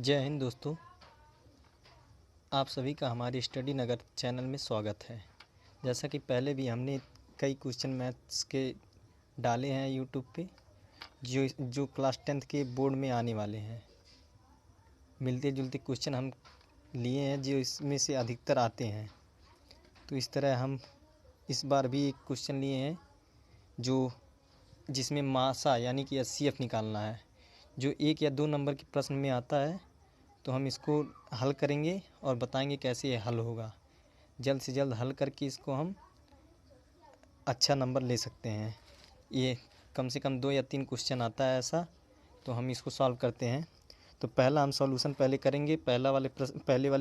जय हिंद दोस्तों, आप सभी का हमारे स्टडी नगर चैनल में स्वागत है। जैसा कि पहले भी हमने कई क्वेश्चन मैथ्स के डाले हैं यूट्यूब पे जो क्लास 10th के बोर्ड में आने वाले हैं। मिलते जुलते क्वेश्चन हम लिए हैं जो इसमें से अधिकतर आते हैं। तो इस तरह हम इस बार भी एक क्वेश्चन लिए हैं जिसमें मासा यानी कि HCF निकालना है, जो 1 या 2 नंबर के प्रश्न में आता है। तो हम इसको हल करेंगे और बताएंगे कैसे ये हल होगा। जल्द से जल्द हल करके इसको हम अच्छा नंबर ले सकते हैं। ये कम से कम 2 या 3 क्वेश्चन आता है ऐसा, तो हम इसको सॉल्व करते हैं। तो पहला हम सॉल्यूशन पहले करेंगे पहले वाले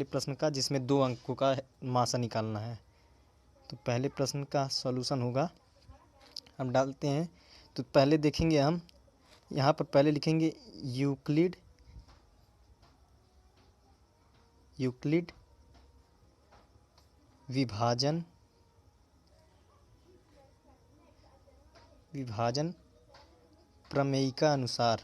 प्रश्न का, जिसमें 2 अंकों का मासा निकालना है। तो पहले प्रश्न का सॉल्यूशन होगा, हम डालते हैं। तो पहले देखेंगे हम यहाँ पर पहले लिखेंगे यूक्लिड विभाजन प्रमेयिका अनुसार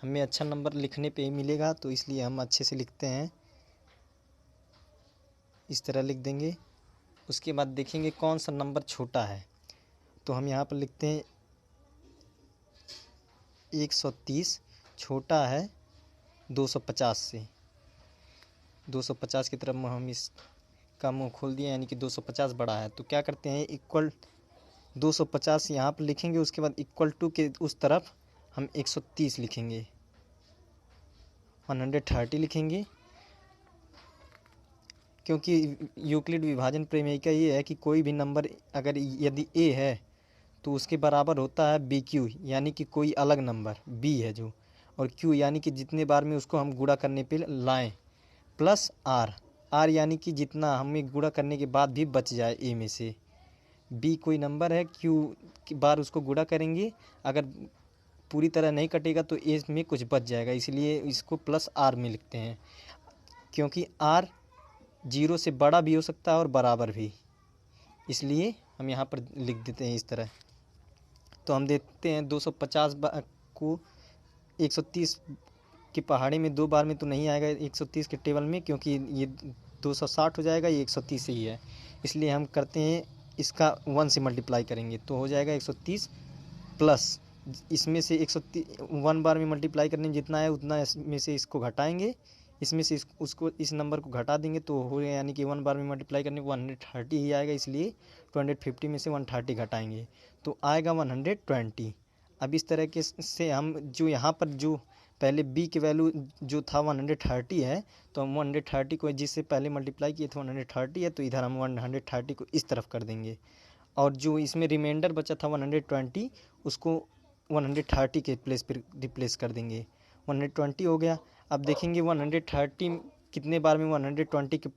हमें अच्छा नंबर लिखने पे ही मिलेगा, तो इसलिए हम अच्छे से लिखते हैं, इस तरह लिख देंगे। उसके बाद देखेंगे कौन सा नंबर छोटा है। तो हम यहाँ पर लिखते हैं 130 छोटा है 250 से। 250 की तरफ हम इसका मुंह खोल दिए, यानी कि 250 बड़ा है। तो क्या करते हैं, इक्वल 250 यहाँ पर लिखेंगे, उसके बाद इक्वल टू के उस तरफ हम 130 लिखेंगे, 130 लिखेंगे। क्योंकि यूक्लिड विभाजन प्रमेय ये है कि कोई भी नंबर अगर यदि a है तो उसके बराबर होता है BQ, यानी कि कोई अलग नंबर b है जो, और q यानी कि जितने बार में उसको हम गुणा करने पे लाएं, प्लस r यानी कि जितना हमें गुणा करने के बाद भी बच जाए a में से। b कोई नंबर है, q की बार उसको गुणा करेंगे, अगर पूरी तरह नहीं कटेगा तो a में कुछ बच जाएगा, इसलिए इसको प्लस r में लिखते हैं। क्योंकि r 0 से बड़ा भी हो सकता है और बराबर भी, इसलिए हम यहाँ पर लिख देते हैं इस तरह। तो हम देखते हैं 250 को 130 की पहाड़ी में 2 बार में तो नहीं आएगा 130 के टेबल में, क्योंकि ये 260 हो जाएगा, ये 130 ही है। इसलिए हम करते हैं इसका 1 से मल्टीप्लाई करेंगे, तो हो जाएगा 130 प्लस इसमें से 130 1 बार में मल्टीप्लाई करने में जितना है उतना इसमें से इसको घटाएंगे, इसमें से उसको इस नंबर को घटा देंगे तो हो गया, यानी कि 1 बार में मल्टीप्लाई करने को 130 ही आएगा, इसलिए 250 में से 130 घटाएंगे तो आएगा 120। अब इस तरह के से हम जो यहाँ पर जो पहले b की वैल्यू जो था 130 है, तो हम 130 को जिससे पहले मल्टीप्लाई किए थे 130 है, तो इधर हम 130 को इस तरफ कर देंगे, और जो इसमें रिमाइंडर बचा था 120 उसको 130 के प्लेस पर रिप्लेस कर देंगे। 120 हो गया। अब देखेंगे 130 कितने बार में 120 के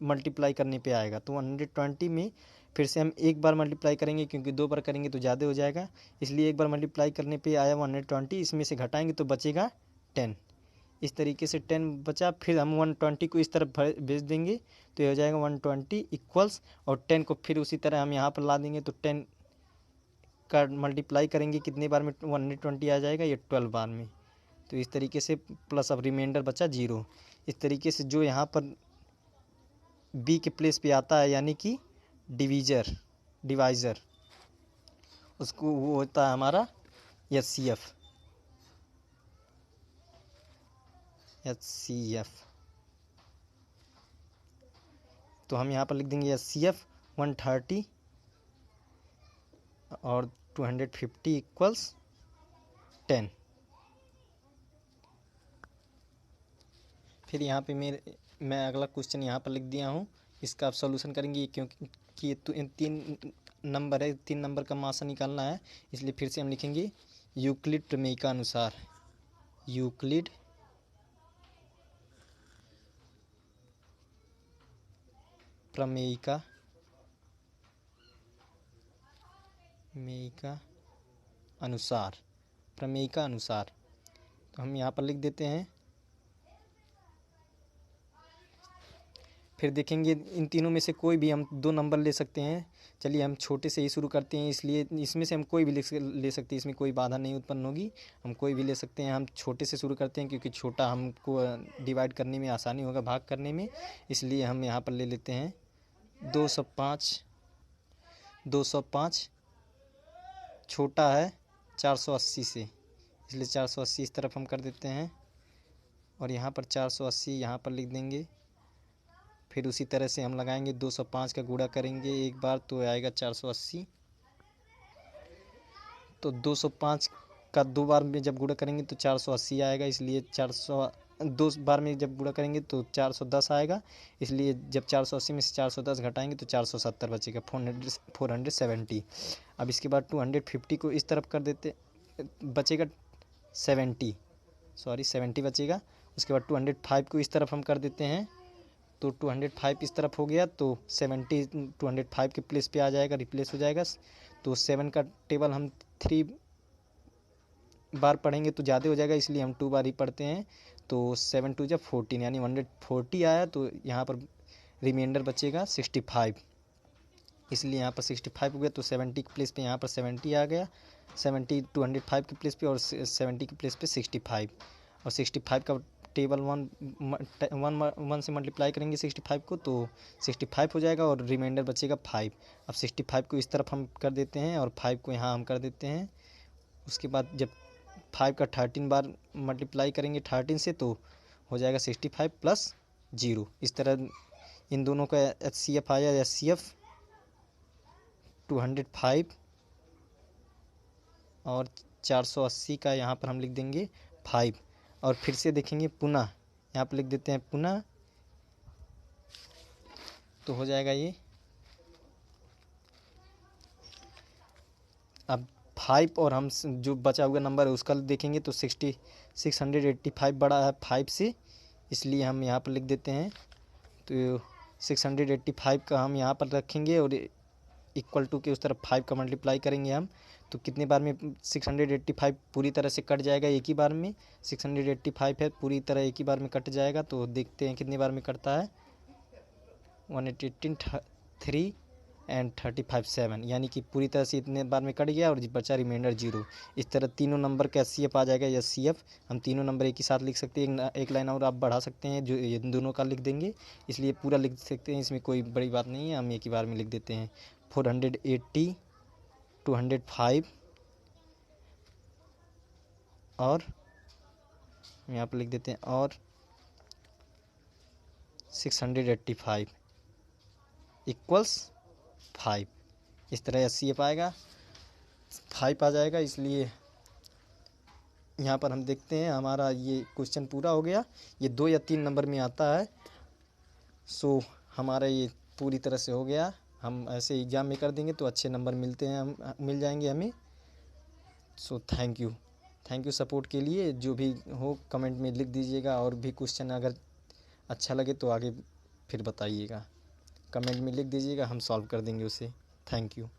मल्टीप्लाई करने पे आएगा, तो 120 में फिर से हम 1 बार मल्टीप्लाई करेंगे, क्योंकि 2 बार करेंगे तो ज़्यादा हो जाएगा, इसलिए 1 बार मल्टीप्लाई करने पे आया 120, इसमें से घटाएंगे तो बचेगा 10। इस तरीके से 10 बचा, फिर हम 120 को इस तरफ भेज देंगे, तो ये हो जाएगा 120 इक्वल्स, और 10 को फिर उसी तरह हम यहाँ पर ला देंगे, तो 10 का मल्टीप्लाई करेंगे कितने बार में 120 आ जाएगा, ये 12 बार में। तो इस तरीके से प्लस अब रिमाइंडर बचा 0। इस तरीके से जो यहाँ पर b के प्लेस पे आता है, यानी कि डिवाइज़र, उसको वो होता है हमारा HCF। तो हम यहाँ पर लिख देंगे HCF 130 और 250 इक्वल्स 10। फिर यहाँ पे मैं अगला क्वेश्चन यहाँ पर लिख दिया हूँ, इसका आप सॉल्यूशन करेंगे, क्योंकि ये तो 3 नंबर है, 3 नंबर का मासा निकालना है, इसलिए फिर से हम लिखेंगे यूक्लिड प्रमेयिका अनुसार। यूक्लिड प्रमेयिका अनुसार। तो हम यहाँ पर लिख देते हैं। फिर देखेंगे इन तीनों में से कोई भी हम 2 नंबर ले सकते हैं। चलिए हम छोटे से ही शुरू करते हैं, इसलिए इसमें से हम कोई भी ले सकते हैं, इसमें कोई बाधा नहीं उत्पन्न होगी, हम कोई भी ले सकते हैं। हम छोटे से शुरू करते हैं क्योंकि छोटा हमको डिवाइड करने में आसानी होगा, भाग करने में, इसलिए हम यहाँ पर ले लेते हैं 205। 205 छोटा है 480 से, इसलिए 480 इस तरफ हम कर देते हैं और यहाँ पर 480 यहाँ पर लिख देंगे। फिर उसी तरह से हम लगाएंगे 205 का गुणा करेंगे एक बार तो आएगा 480। तो 205 का 2 बार में जब गुणा करेंगे तो 480 आएगा, इसलिए 2 बार में जब गुणा करेंगे तो 410 आएगा, इसलिए जब 480 में से 410 घटाएंगे तो 470 बचेगा, 470। अब इसके बाद 250 को इस तरफ कर देते, बचेगा 70 बचेगा। उसके बाद 205 को इस तरफ हम कर देते हैं, तो 205 इस तरफ हो गया, तो 70 205 के प्लेस पे आ जाएगा, रिप्लेस हो जाएगा। तो 7 का टेबल हम 3 बार पढ़ेंगे तो ज़्यादा हो जाएगा, इसलिए हम 2 बार ही पढ़ते हैं। तो 7 2 जब 14 यानी 140 आया, तो यहाँ पर रिमाइंडर बचेगा 65, इसलिए यहाँ पर 65 हो गया। तो 70 के प्लेस पे यहाँ पर 70 आ गया, 70 205 के प्लेस पे और 70 के प्लेस पे 65, और 65 का टेबल 1 से मल्टीप्लाई करेंगे 65 को तो 65 हो जाएगा और रिमाइंडर बचेगा 5। अब 65 को इस तरफ हम कर देते हैं और 5 को यहाँ हम कर देते हैं। उसके बाद जब 5 का 13 बार मल्टीप्लाई करेंगे 13 से तो हो जाएगा 65 प्लस 0। इस तरह इन दोनों का HCF आया, HCF 205 और 480 का यहाँ पर हम लिख देंगे 5। और फिर से देखेंगे पुनः, यहाँ पर लिख देते हैं पुनः, तो हो जाएगा ये। अब 5 और हम जो बचा हुआ नंबर है उसका देखेंगे तो 685 बड़ा है 5 से, इसलिए हम यहाँ पर लिख देते हैं। तो 685 का हम यहाँ पर रखेंगे और इक्वल टू के उस तरफ 5 का मल्टीप्लाई करेंगे हम, तो कितने बार में 685 पूरी तरह से कट जाएगा, एक ही बार में 685 है पूरी तरह एक ही बार में कट जाएगा। तो देखते हैं कितनी बार में कटता है, 118 3 एंड 35 7, यानी कि पूरी तरह से इतने बार में कट गया और बचा रिमाइंडर 0। इस तरह तीनों नंबर का HCF आ जाएगा। HCF हम तीनों नंबर एक ही साथ लिख सकते हैं, एक लाइन और आप बढ़ा सकते हैं जो इन दोनों का लिख देंगे, इसलिए पूरा लिख सकते हैं, इसमें कोई बड़ी बात नहीं है, हम एक ही बार में लिख देते हैं। 480 205 और यहाँ पर लिख देते हैं और 685 इक्वल्स 5। इस तरह HCF आएगा 5 आ जाएगा, इसलिए यहाँ पर हम देखते हैं हमारा ये क्वेश्चन पूरा हो गया। ये 2 या 3 नंबर में आता है, सो हमारा ये पूरी तरह से हो गया। हम ऐसे एग्ज़ाम में कर देंगे तो अच्छे नंबर मिलते हैं, हम मिल जाएंगे हमें। सो थैंक यू सपोर्ट के लिए। जो भी हो कमेंट में लिख दीजिएगा, और भी क्वेश्चन अगर अच्छा लगे तो आगे फिर बताइएगा, कमेंट में लिख दीजिएगा, हम सॉल्व कर देंगे उसे। Thank you.